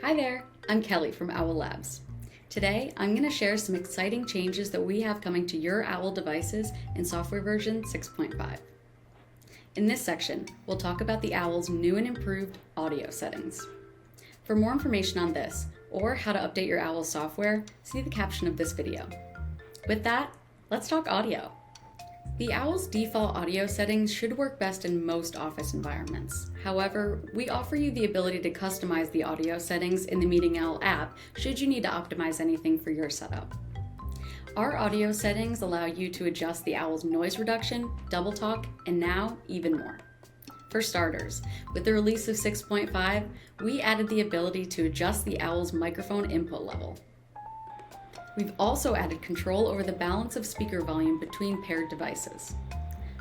Hi there, I'm Kelly from Owl Labs. Today, I'm going to share some exciting changes that we have coming to your Owl devices in software version 6.5. In this section, we'll talk about the Owl's new and improved audio settings. For more information on this, or how to update your Owl software, see the caption of this video. With that, let's talk audio. The Owl's default audio settings should work best in most office environments. However, we offer you the ability to customize the audio settings in the Meeting Owl app should you need to optimize anything for your setup. Our audio settings allow you to adjust the Owl's noise reduction, double talk, and now even more. For starters, with the release of 6.5, we added the ability to adjust the Owl's microphone input level. We've also added control over the balance of speaker volume between paired devices.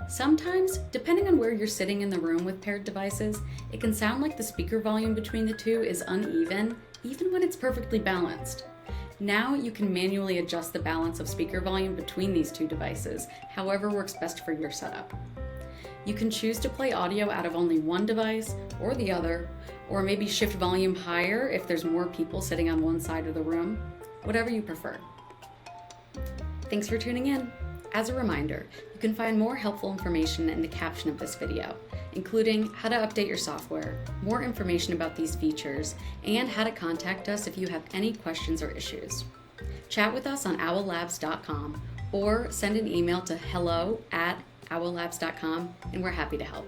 Sometimes, depending on where you're sitting in the room with paired devices, it can sound like the speaker volume between the two is uneven, even when it's perfectly balanced. Now you can manually adjust the balance of speaker volume between these two devices, however works best for your setup. You can choose to play audio out of only one device or the other, or maybe shift volume higher if there's more people sitting on one side of the room. Whatever you prefer. Thanks for tuning in. As a reminder, you can find more helpful information in the caption of this video, including how to update your software, more information about these features, and how to contact us if you have any questions or issues. Chat with us on owllabs.com or send an email to hello@owllabs.com and we're happy to help.